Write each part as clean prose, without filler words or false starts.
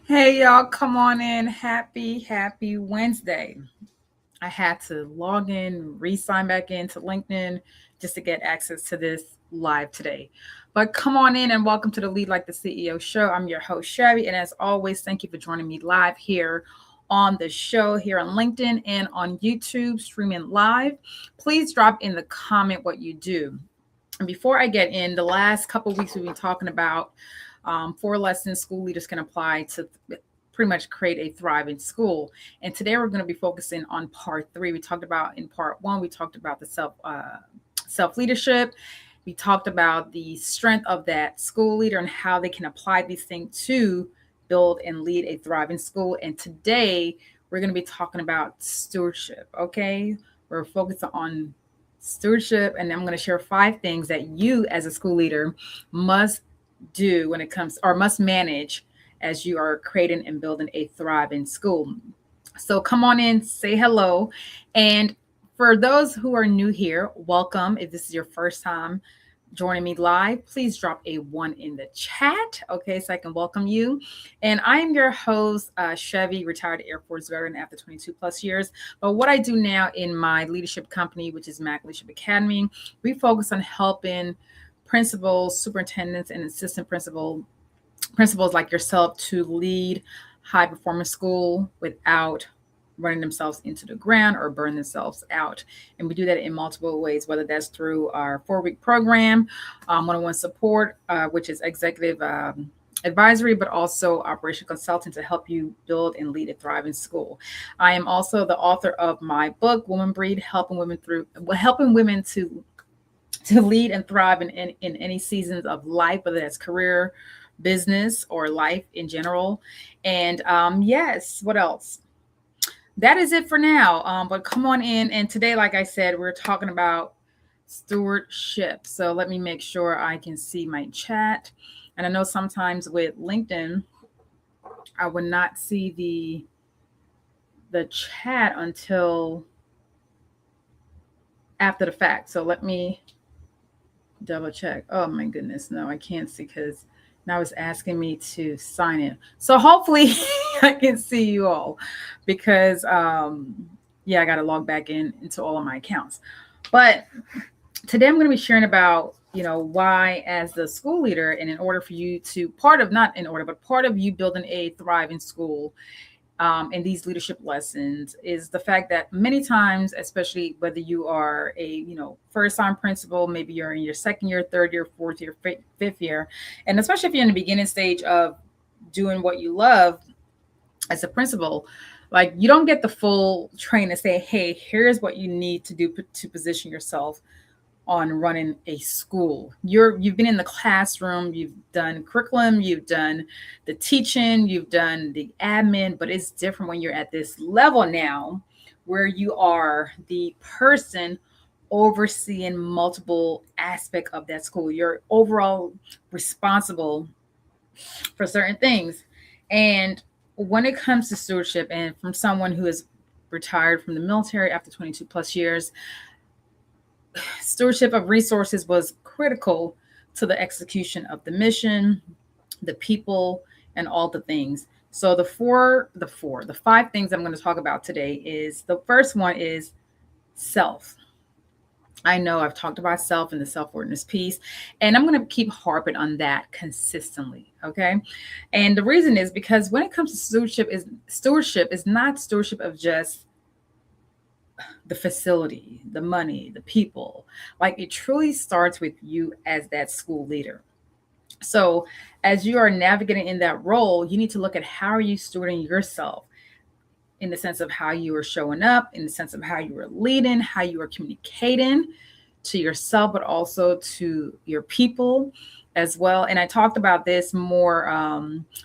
Hey y'all, come on in. Happy Wednesday. I had to log in, re-sign back into LinkedIn just to get access to this live today. But come on in and welcome to the Lead Like the CEO show. I'm your host, Shabby. And as always, thank you for joining me live here on the show here on LinkedIn and on YouTube, streaming live. Please drop in the comment what you do. And before I get in, the last couple of weeks we've been talking about 4 lessons school leaders can apply to pretty much create a thriving school. And today we're going to be focusing on part 3. We talked about in part 1, we talked about the self leadership. We talked about the strength of that school leader and how they can apply these things to build and lead a thriving school. And today we're going to be talking about stewardship. Okay, we're focused on stewardship, and I'm going to share 5 things that you as a school leader must do when it comes or must manage as you are creating and building a thriving school. So come on in, say hello. And for those who are new here, welcome. If this is your first time joining me live, please drop a 1 in the chat, okay, so I can welcome you. And I am your host, Chevy, retired Air Force veteran after 22 plus years. But what I do now in my leadership company, which is Mac Leadership Academy, we focus on helping principals, superintendents, and assistant principals like yourself to lead high performance school without running themselves into the ground or burn themselves out. And we do that in multiple ways, whether that's through our 4-week program, one-on-one support, which is executive advisory, but also operational consulting to help you build and lead a thriving school. I am also the author of my book, Woman Breed, helping women to lead and thrive in any seasons of life, whether that's career, business, or life in general. And yes, what else? That is it for now. But come on in. And today, like I said, we're talking about stewardship. So let me make sure I can see my chat. And I know sometimes with LinkedIn, I would not see the chat until after the fact. So let me double check. Oh my goodness, no, I can't see because now it's asking me to sign in. So hopefully I can see you all because yeah, I got to log back into all of my accounts. But today I'm going to be sharing about why as the school leader, and in order for you to not in order, but part of you building a thriving school in these leadership lessons is the fact that many times, especially whether you are a first time principal, maybe you're in your second year, third year, fourth year, fifth year, and especially if you're in the beginning stage of doing what you love as a principal, like you don't get the full train to say, hey, here's what you need to do to position yourself on running a school. You've been in the classroom, you've done curriculum, you've done the teaching, you've done the admin, but it's different when you're at this level now where you are the person overseeing multiple aspects of that school. You're overall responsible for certain things. And when it comes to stewardship, and from someone who is retired from the military after 22 plus years, stewardship of resources was critical to the execution of the mission, the people, and all the things. So the 5 things I'm going to talk about today is the first one is self. I know I've talked about self and the self-awareness piece, and I'm going to keep harping on that consistently. Okay. And the reason is because when it comes to stewardship is not stewardship of just the facility, the money, the people. Like it truly starts with you as that school leader. So as you are navigating in that role, you need to look at how are you stewarding yourself in the sense of how you are showing up, in the sense of how you are leading, how you are communicating to yourself, but also to your people as well. And I talked about this more,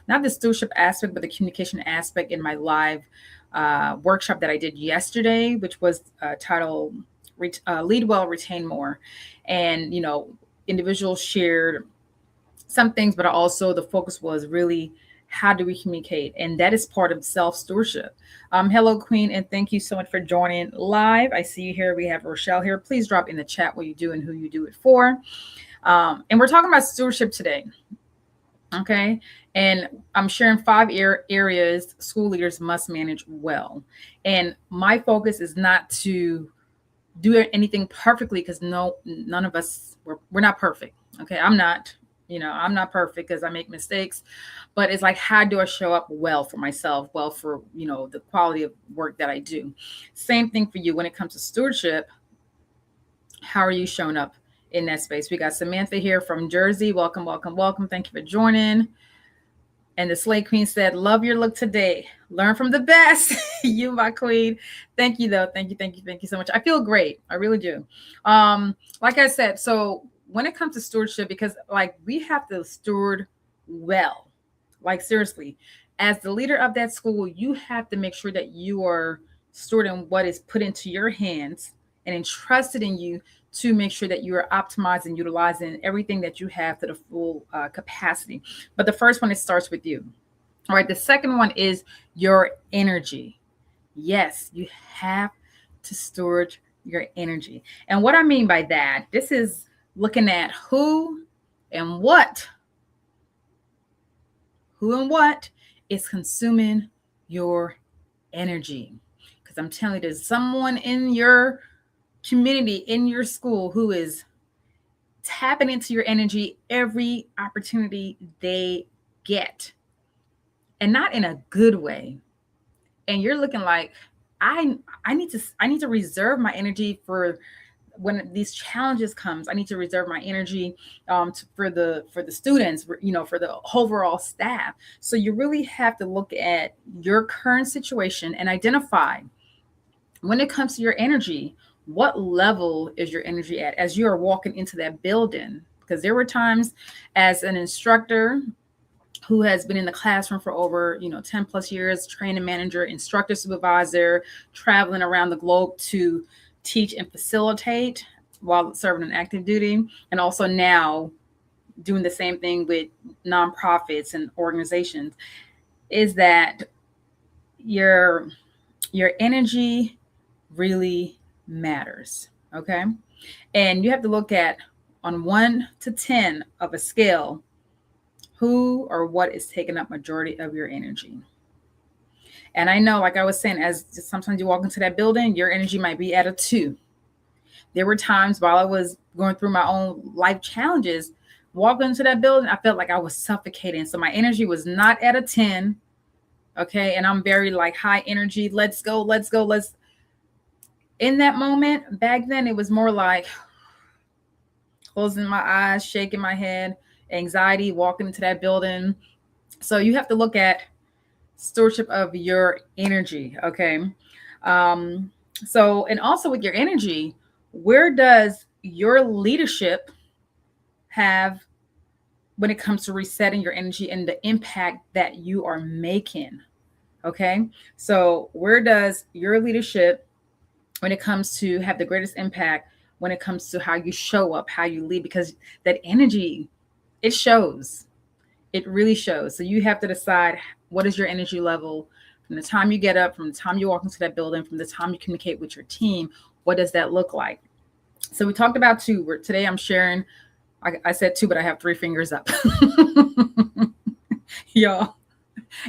not the stewardship aspect, but the communication aspect in my live workshop that I did yesterday, which was titled Lead Well, Retain More. And, individuals shared some things, but also the focus was really how do we communicate? And that is part of self-stewardship. Hello, Queen, and thank you so much for joining live. I see you here. We have Rochelle here. Please drop in the chat what you do and who you do it for. And we're talking about stewardship today. Okay. And I'm sharing five areas school leaders must manage well. And my focus is not to do anything perfectly because none of us, we're not perfect. Okay. I'm not, I'm not perfect because I make mistakes, but it's like, how do I show up well for myself, well for, the quality of work that I do? Same thing for you when it comes to stewardship. How are you showing up in that space? We got Samantha here from Jersey. Welcome, welcome, welcome. Thank you for joining. And the Slay Queen said, love your look today. Learn from the best. You, my queen. Thank you, though. Thank you, thank you, thank you so much. I feel great. I really do. Like I said, so when it comes to stewardship, because like we have to steward well, like seriously, as the leader of that school, you have to make sure that you are stewarding what is put into your hands and entrusted in you to make sure that you are optimizing, utilizing everything that you have to the full capacity. But the first one, it starts with you. All right. The second one is your energy. Yes, you have to steward your energy. And what I mean by that, this is looking at who and what is consuming your energy. Because I'm telling you, there's someone in your community, in your school, who is tapping into your energy every opportunity they get, and not in a good way. And you're looking like, I need to reserve my energy for when these challenges comes. I need to reserve my energy for the students, for the overall staff. So you really have to look at your current situation and identify, when it comes to your energy, what level is your energy at as you are walking into that building? Because there were times as an instructor who has been in the classroom for over 10 plus years, training manager, instructor, supervisor, traveling around the globe to teach and facilitate while serving an active duty, and also now doing the same thing with nonprofits and organizations, is that your energy really matters. Okay. And you have to look at, on 1 to 10 of a scale, who or what is taking up majority of your energy. And I know, like I was saying, as sometimes you walk into that building, your energy might be at a 2. There were times while I was going through my own life challenges, walking into that building, I felt like I was suffocating. So my energy was not at a 10. Okay. And I'm very like high energy. Let's go, let's go, let's. In that moment, back then, it was more like closing my eyes, shaking my head, anxiety, walking into that building. So you have to look at stewardship of your energy. Okay. So, and also with your energy, where does your leadership have when it comes to resetting your energy and the impact that you are making? Okay. So where does your leadership, when it comes to have the greatest impact, when it comes to how you show up, how you lead? Because that energy, it shows. It really shows. So you have to decide, what is your energy level from the time you get up, from the time you walk into that building, from the time you communicate with your team. What does that look like? So we talked about 2. Today I'm sharing, I said 2, but I have 3 fingers up. Y'all,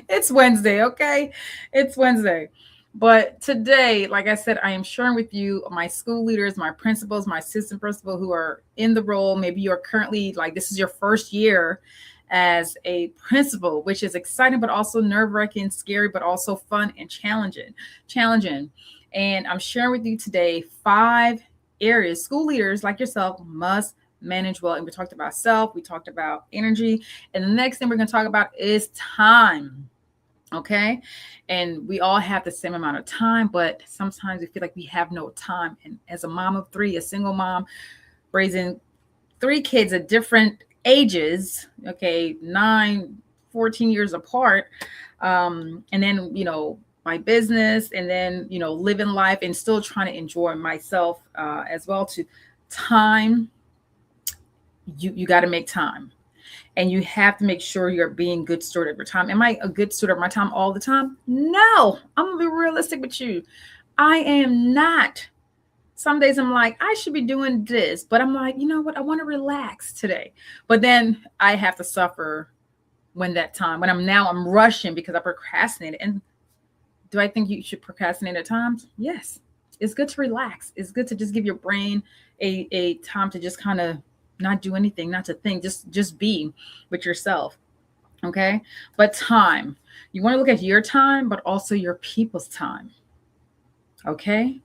it's Wednesday, okay? It's Wednesday. But today, like I said, I am sharing with you my school leaders, my principals, my assistant principal who are in the role. Maybe you're currently, like, this is your first year as a principal, which is exciting, but also nerve-wracking, scary, but also fun and challenging. And I'm sharing with you today 5 areas school leaders like yourself must manage well. And we talked about self, we talked about energy, and the next thing we're going to talk about is time. Okay. And we all have the same amount of time, but sometimes we feel like we have no time. And as a mom of 3, a single mom raising 3 kids at different ages, okay, 9, 14 years apart, and then my business, and then living life and still trying to enjoy myself as well. To time, you got to make time, and you have to make sure you're being good steward of your time. Am I a good steward of my time all the time? No. I'm gonna be realistic with you. I am not. Some days I'm like, I should be doing this, but I'm like, you know what? I want to relax today. But then I have to suffer when I'm rushing because I procrastinated. And do I think you should procrastinate at times? Yes. It's good to relax. It's good to just give your brain a time to just kind of not do anything, not to think, just be with yourself. Okay. But time, you want to look at your time, but also your people's time. Okay.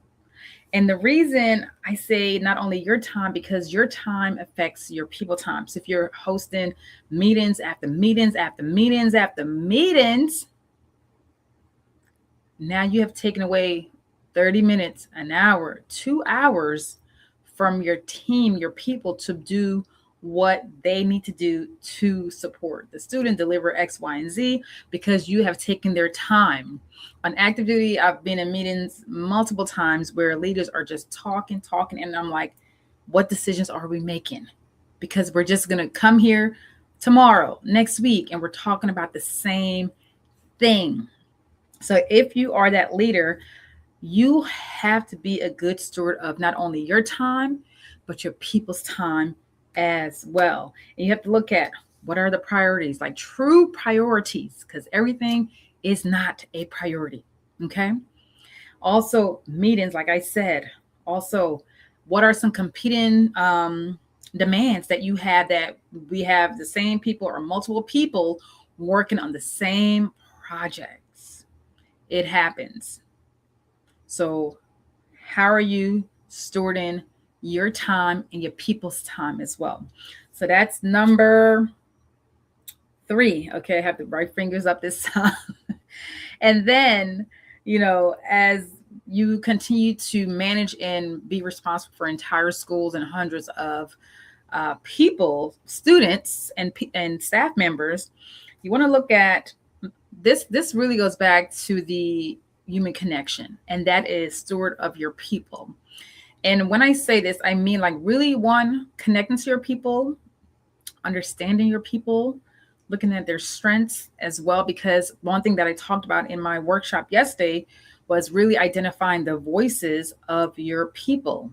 And the reason I say not only your time, because your time affects your people time. So if you're hosting meetings after meetings after meetings after meetings, now you have taken away 30 minutes, an hour, 2 hours from your team, your people, to do what they need to do to support the student, deliver X, Y, and Z, because you have taken their time. On active duty, I've been in meetings multiple times where leaders are just talking, and I'm like, what decisions are we making? Because we're just going to come here tomorrow, next week, and we're talking about the same thing. So if you are that leader, you have to be a good steward of not only your time, but your people's time as well. And you have to look at what are the priorities, like true priorities, because everything is not a priority. Okay. Also, meetings, like I said, also, what are some competing demands that you have, that we have the same people or multiple people working on the same projects? It happens. So, how are you stewarding your time and your people's time as well? So, that's number 3. Okay, I have the right fingers up this time. And then, as you continue to manage and be responsible for entire schools and hundreds of people, students, and staff members, you want to look at this. This really goes back to the human connection, and that is steward of your people. And when I say this, I mean like really, one, connecting to your people, understanding your people, looking at their strengths as well, because one thing that I talked about in my workshop yesterday was really identifying the voices of your people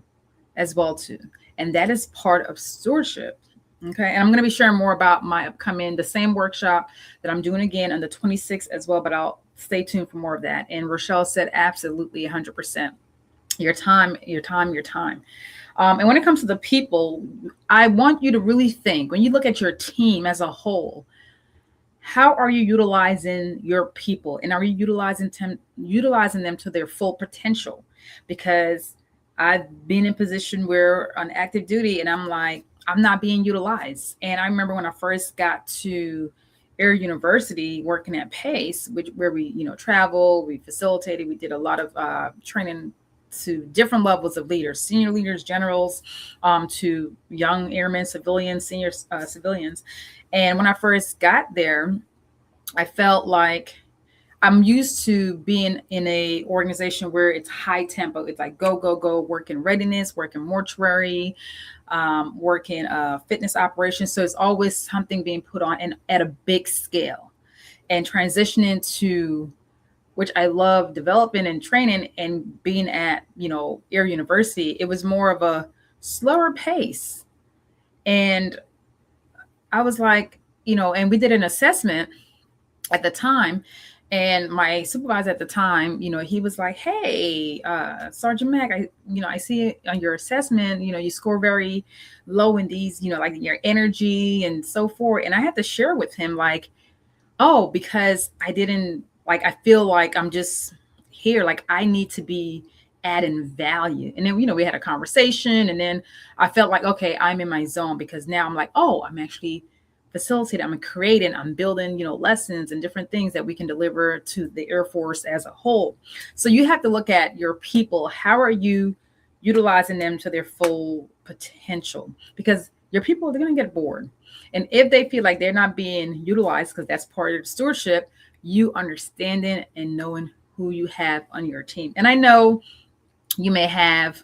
as well too. And that is part of stewardship. Okay. And I'm going to be sharing more about my upcoming, the same workshop that I'm doing again on the 26th as well, but I'll stay tuned for more of that. And Rochelle said, absolutely 100%. Your time, your time, your time. And when it comes to the people, I want you to really think, when you look at your team as a whole, how are you utilizing your people, and are you utilizing them to their full potential? Because I've been in a position where on active duty, and I'm like, I'm not being utilized. And I remember when I first got to Air University working at Pace, where we, travel, we facilitated, we did a lot of training to different levels of leaders, senior leaders, generals, to young airmen, civilians, senior civilians. And when I first got there, I felt like I'm used to being in a organization where it's high tempo. It's like go, go, go, work in readiness, work in mortuary, work in fitness operations. So it's always something being put on and at a big scale. And transitioning to, which I love developing and training, and being at, Air University, it was more of a slower pace. And I was like, and we did an assessment at the time, and my supervisor at the time, he was like, hey, Sergeant Mack, I see on your assessment, you score very low in these, like your energy and so forth. And I had to share with him, like, oh, because I didn't, like, I feel like I'm just here, like I need to be adding value. And then, we had a conversation, and then I felt like, okay, I'm in my zone, because now I'm like, oh, I'm actually facilitating, I'm creating, I'm building, lessons and different things that we can deliver to the Air Force as a whole. So you have to look at your people. How are you utilizing them to their full potential? Because your people, they're going to get bored. And if they feel like they're not being utilized, because that's part of stewardship, you understanding and knowing who you have on your team. And I know you may have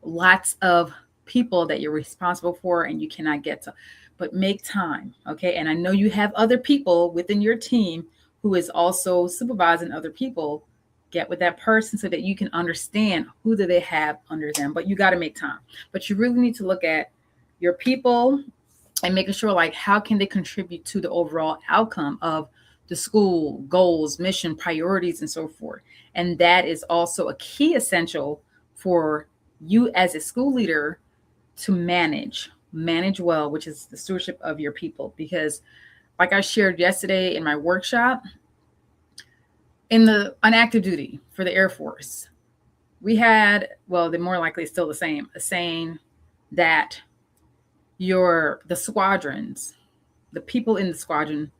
lots of people that you're responsible for and you cannot get to, but make time. Okay. And I know you have other people within your team who is also supervising other people. Get with that person so that you can understand who do they have under them, but you got to make time. But you really need to look at your people and making sure like how can they contribute to the overall outcome of the school goals, mission, priorities, and so forth. And that is also a key essential for you as a school leader to manage well, which is the stewardship of your people. Because like I shared yesterday in my workshop, in the on active duty for the Air Force, we had, well, they're more likely still the same, a saying that the squadrons, the people in the squadron,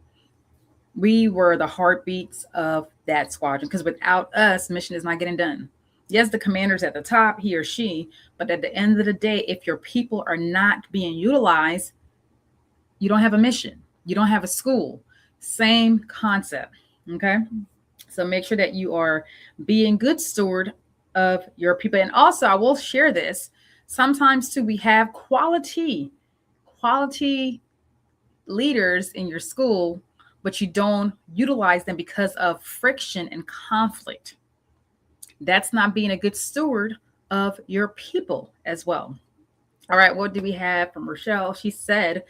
we were the heartbeats of that squadron, because without us, mission is not getting done. Yes, the commander's at the top, he or she, but at the end of the day, if your people are not being utilized, you don't have a mission, you don't have a school. Same concept. Okay, so make sure that you are being good steward of your people. And also, I will share this, sometimes too we have quality leaders in your school, but you don't utilize them because of friction and conflict. That's not being a good steward of your people as well. All right, what do we have from Rochelle? She said,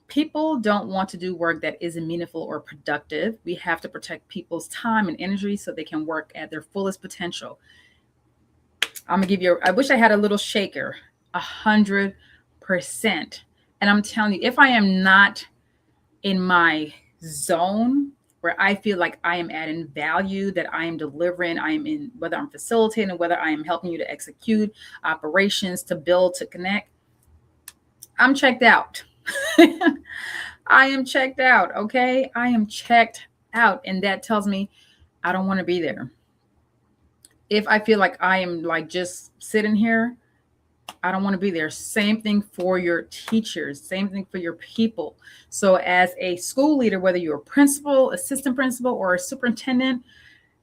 people don't want to do work that isn't meaningful or productive. We have to protect people's time and energy so they can work at their fullest potential. I'm gonna give you, I wish I had a little shaker, 100%. And I'm telling you, if I am not in my zone where I feel like I am adding value, that I am delivering, I am in, whether I'm facilitating, whether I am helping you to execute operations, to build, to connect, I'm checked out. I am checked out. Okay. I am checked out. And that tells me I don't want to be there. If I feel like I am like just sitting here, I don't want to be there. Same thing for your teachers, same thing for your people. So as a school leader, whether you're a principal, assistant principal, or a superintendent,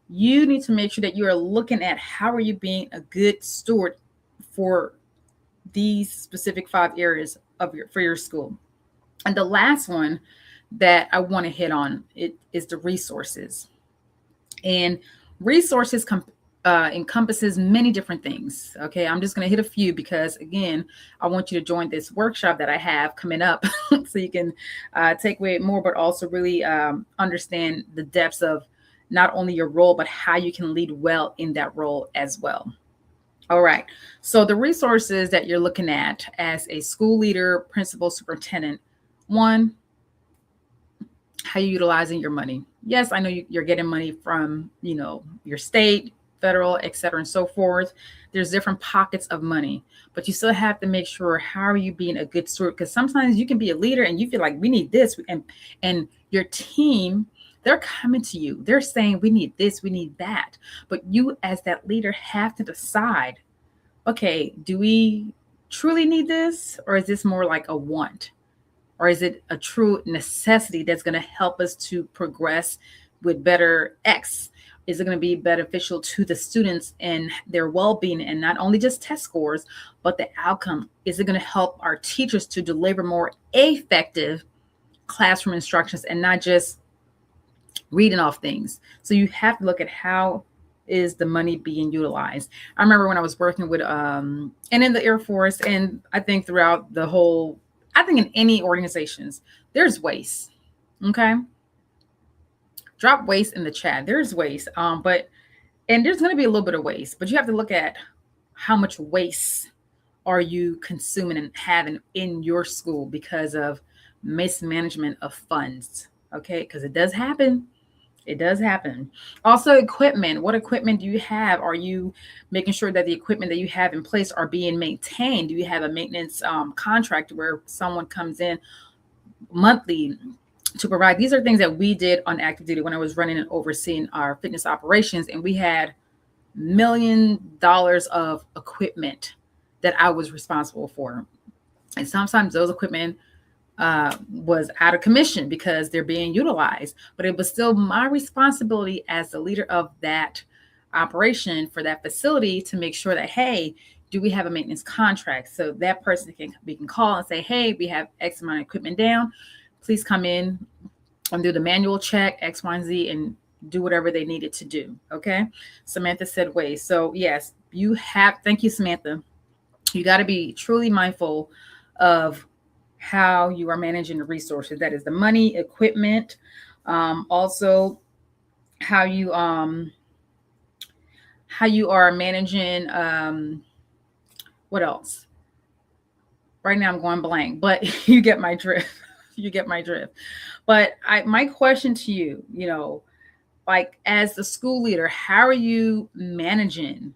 you need to make sure that you are looking at how are you being a good steward for these specific 5 areas of for your school. And the last one that I want to hit on it is the resources. And resources encompasses many different things. Okay, I'm just going to hit a few because, again, I want you to join this workshop that I have coming up so you can take away more, but also really understand the depths of not only your role, but how you can lead well in that role as well. All right. So the resources that you're looking at as a school leader, principal, superintendent, one, how you utilizing your money. Yes, I know you're getting money from, your state, federal, et cetera, and so forth. There's different pockets of money, but you still have to make sure how are you being a good steward? Because sometimes you can be a leader and you feel like we need this, and your team, they're coming to you. They're saying we need this, we need that. But you as that leader have to decide, okay, do we truly need this? Or is this more like a want? Or is it a true necessity that's going to help us to progress with better X? Is it going to be beneficial to the students and their well-being, and not only just test scores, but the outcome? Is it going to help our teachers to deliver more effective classroom instructions and not just reading off things? So you have to look at how is the money being utilized. I remember when I was working with, and in the Air Force, and I think throughout the whole, I think in any organizations, there's waste. Okay. Drop waste in the chat. There's waste. And there's going to be a little bit of waste, but you have to look at how much waste are you consuming and having in your school because of mismanagement of funds. Okay. Because it does happen. It does happen. Also, equipment. What equipment do you have? Are you making sure that the equipment that you have in place are being maintained? Do you have a maintenance contract where someone comes in monthly to provide? These are things that we did on active duty when I was running and overseeing our fitness operations, and we had $1 million of equipment that I was responsible for. And sometimes those equipment was out of commission because they're being utilized, but it was still my responsibility as the leader of that operation for that facility to make sure that, hey, do we have a maintenance contract? So that person we can call and say, hey, we have X amount of equipment down. Please come in and do the manual check, X, Y, and Z, and do whatever they needed to do. Okay. Samantha said waste. So yes, thank you, Samantha. You got to be truly mindful of how you are managing the resources. That is the money, equipment, also how you are managing what else? Right now I'm going blank, but you get my drift. You get my drift. But my question to you, like as the school leader, how are you managing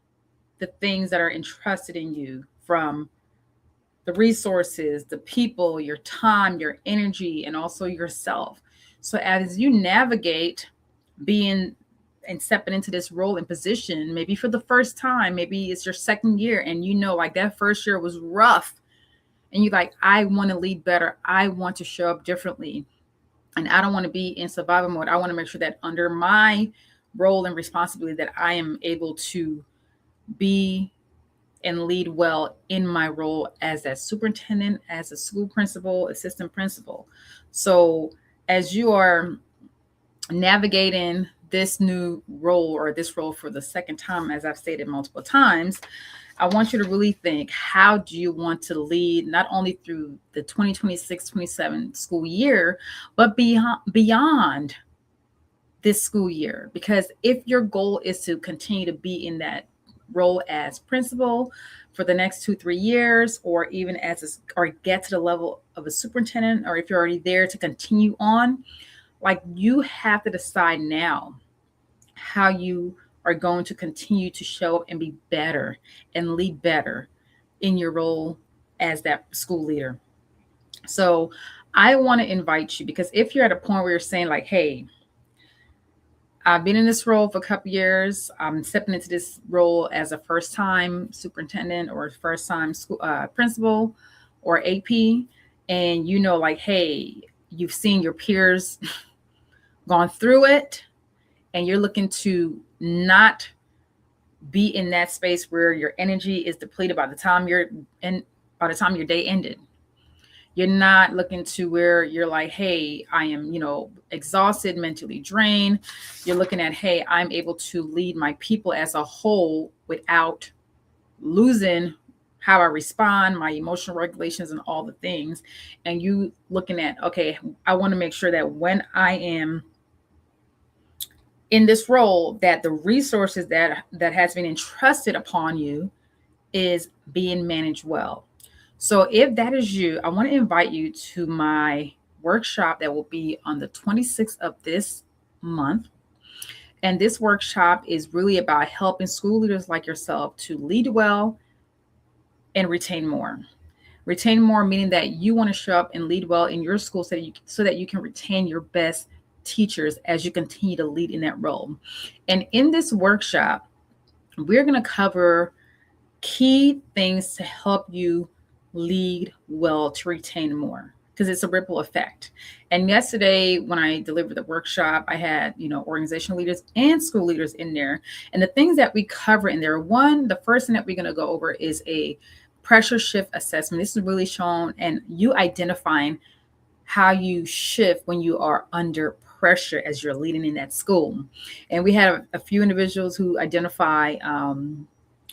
the things that are entrusted in you from the resources, the people, your time, your energy, and also yourself? So as you navigate being and stepping into this role and position, maybe for the first time, maybe it's your second year, and like that first year was rough, and you're like, I want to lead better. I want to show up differently. And I don't want to be in survival mode. I want to make sure that under my role and responsibility that I am able to be and lead well in my role as that superintendent, as a school principal, assistant principal. So as you are navigating this new role or this role for the second time, as I've stated multiple times, I want you to really think, how do you want to lead not only through the 2026-27 school year, but beyond this school year? Because if your goal is to continue to be in that role as principal for the next 2-3 years, or even or get to the level of a superintendent, or if you're already there to continue on, like you have to decide now how you are going to continue to show up and be better and lead better in your role as that school leader. So I want to invite you, because if you're at a point where you're saying like, hey, I've been in this role for a couple years, I'm stepping into this role as a first time superintendent or first time school principal or AP, and like, hey, you've seen your peers gone through it, and you're looking to not be in that space where your energy is depleted by the time your day ended. You're not looking to where you're like, hey, I am, exhausted, mentally drained. You're looking at, hey, I'm able to lead my people as a whole without losing how I respond, my emotional regulations, and all the things. And you looking at, okay, I want to make sure that when I am in this role, that the resources that has been entrusted upon you is being managed well. So if that is you, I want to invite you to my workshop that will be on the 26th of this month. And this workshop is really about helping school leaders like yourself to lead well and retain more. Retain more, meaning that you want to show up and lead well in your school so that you can retain your best teachers as you continue to lead in that role. And in this workshop, we're going to cover key things to help you lead well, to retain more, because it's a ripple effect. And yesterday when I delivered the workshop, I had, organizational leaders and school leaders in there. And the things that we cover in there, the first thing that we're going to go over is a pressure shift assessment. This is really shown and you identifying how you shift when you are under pressure as you're leading in that school. And we have a few individuals who identify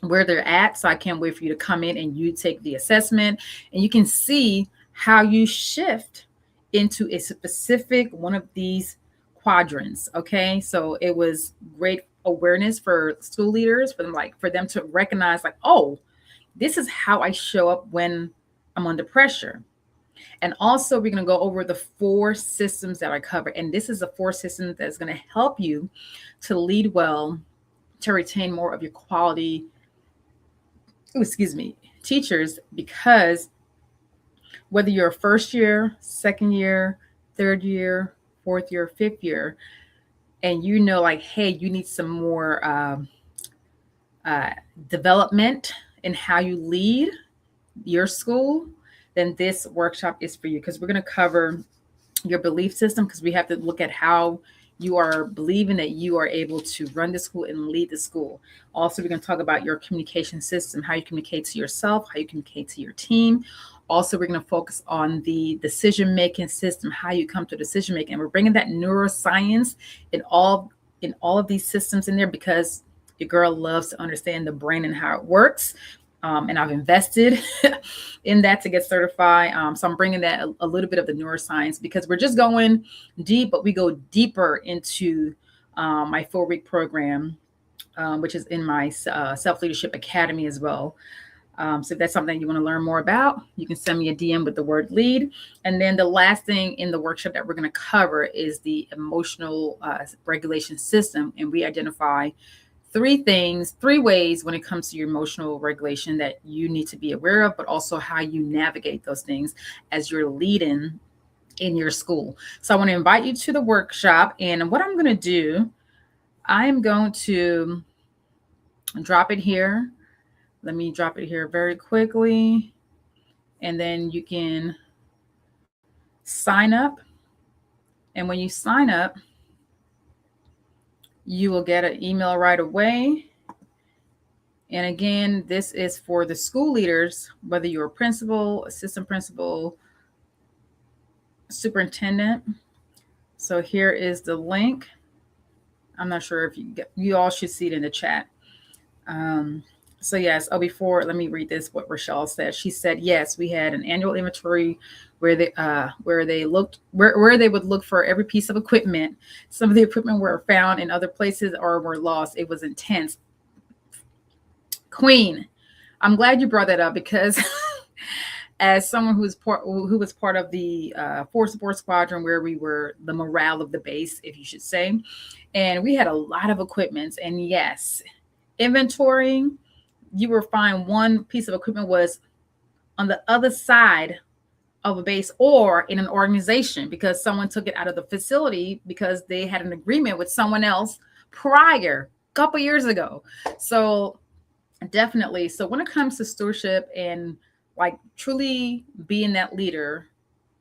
where they're at. So I can't wait for you to come in and you take the assessment, and you can see how you shift into a specific one of these quadrants. Okay. So it was great awareness for school leaders, for them to recognize like, oh, this is how I show up when I'm under pressure. And also we're going to go over the 4 systems that I cover. And this is the 4 systems that's going to help you to lead well, to retain more of your quality, teachers, because whether you're a first year, second year, third year, fourth year, fifth year, and like, hey, you need some more development in how you lead your school, then this workshop is for you, because we're going to cover your belief system, because we have to look at how you are believing that you are able to run the school and lead the school. Also, we're going to talk about your communication system, how you communicate to yourself, how you communicate to your team. Also, we're going to focus on the decision-making system, how you come to decision-making. And we're bringing that neuroscience in all of these systems in there, because your girl loves to understand the brain and how it works. And I've invested in that to get certified. So I'm bringing that a little bit of the neuroscience because we're just going deep, but we go deeper into my 4-week program, which is in my Self-Leadership Academy as well. So if that's something you want to learn more about, you can send me a DM with the word lead. And then the last thing in the workshop that we're going to cover is the emotional regulation system. And we identify 3 ways when it comes to your emotional regulation that you need to be aware of, but also how you navigate those things as you're leading in your school. So I want to invite you to the workshop. And what I'm going to do, I'm going to drop it here. Let me drop it here very quickly. And then you can sign up. And when you sign up, you will get an email right away. And again, this is for the school leaders, whether you're a principal, assistant principal, superintendent. So here is the link. I'm not sure if you all should see it in the chat. So yes, before, let me read this, what Rochelle said. She said, yes, we had an annual inventory where they would look for every piece of equipment. Some of the equipment were found in other places or were lost. It was intense. Queen, I'm glad you brought that up because as someone who was part of the 4 support squadron, where we were the morale of the base, if you should say, and we had a lot of equipment. And yes, inventorying, you will find one piece of equipment was on the other side of a base or in an organization because someone took it out of the facility because they had an agreement with someone else prior, a couple years ago. So definitely. So when it comes to stewardship and like truly being that leader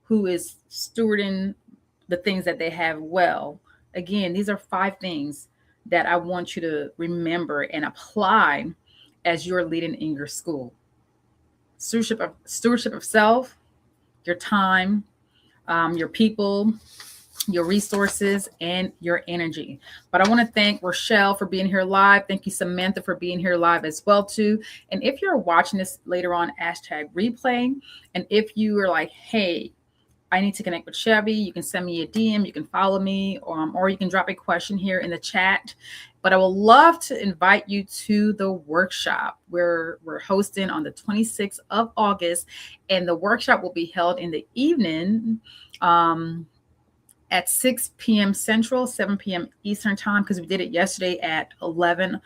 who is stewarding the things that they have well, again, these are 5 things that I want you to remember and apply as you're leading in your school. Stewardship of self, your time, your people, your resources, and your energy. But I want to thank Rochelle for being here live. Thank you, Samantha, for being here live as well, too. And if you're watching this later on, #replay. And if you are like, hey, I need to connect with Chevy, you can send me a DM, you can follow me, or you can drop a question here in the chat. But I would love to invite you to the workshop where we're hosting on the 26th of August. And the workshop will be held in the evening at 6 p.m. Central, 7 p.m. Eastern time, because we did it yesterday at 11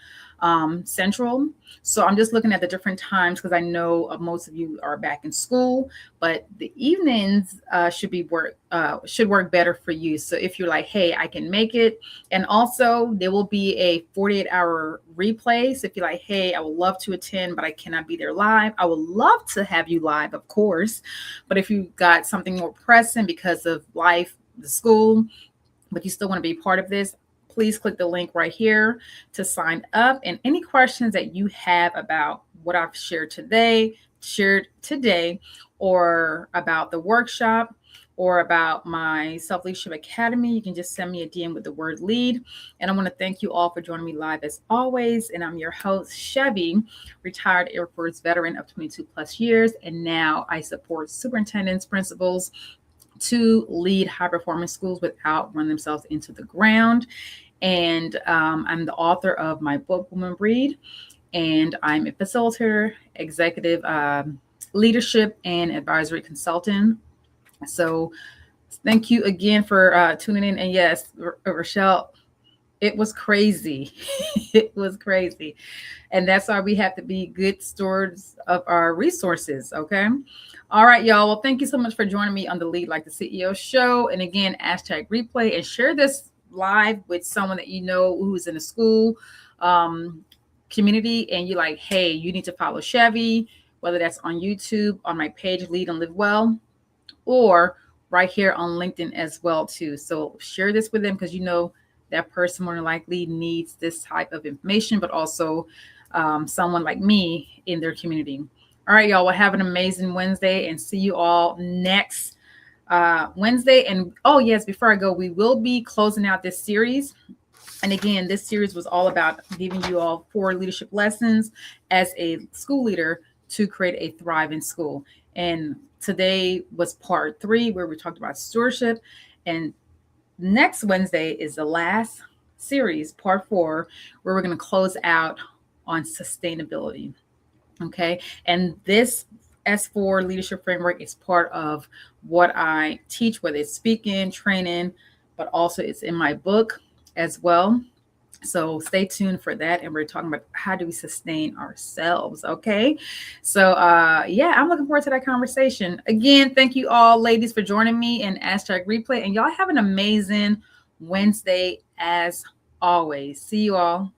Central. So I'm just looking at the different times because I know most of you are back in school, but the evenings should work better for you. So if you're like, hey, I can make it. And also there will be a 48-hour replay. So if you're like, hey, I would love to attend, but I cannot be there live, I would love to have you live, of course. But if you got something more pressing because of life, the school, but you still want to be part of this, please click the link right here to sign up. And any questions that you have about what I've shared today, or about the workshop, or about my Self-Leadership Academy, you can just send me a DM with the word lead. And I want to thank you all for joining me live as always. And I'm your host, Chevy, retired Air Force veteran of 22 plus years. And now I support superintendents, principals, to lead high-performing schools without running themselves into the ground. And I'm the author of my book, Woman Breed, and I'm a facilitator, executive leadership, and advisory consultant. So thank you again for tuning in. And yes, Rochelle, it was crazy. It was crazy. And that's why we have to be good stewards of our resources, okay? All right, y'all. Well, thank you so much for joining me on the Lead Like the CEO show. And again, #replay, and share this live with someone that you know who's in the school community. And you're like, hey, you need to follow Chevy, whether that's on YouTube, on my page, Lead and Live Well, or right here on LinkedIn as well, too. So share this with them because you know that person more than likely needs this type of information, but also someone like me in their community. All right, y'all. Well, have an amazing Wednesday and see you all next Wednesday. And oh, yes, before I go, we will be closing out this series And again, this series was all about giving you all 4 leadership lessons as a school leader to create a thriving school. And today was part 3, where we talked about stewardship. And next Wednesday is the last series, part 4, where we're going to close out on sustainability. Okay. And this S4 leadership framework is part of what I teach, whether it's speaking, training, but also it's in my book as well. So stay tuned for that. And we're talking about how do we sustain ourselves. Okay. So yeah, I'm looking forward to that conversation. Again, thank you all ladies for joining me in Hashtag Replay. And y'all have an amazing Wednesday as always. See you all.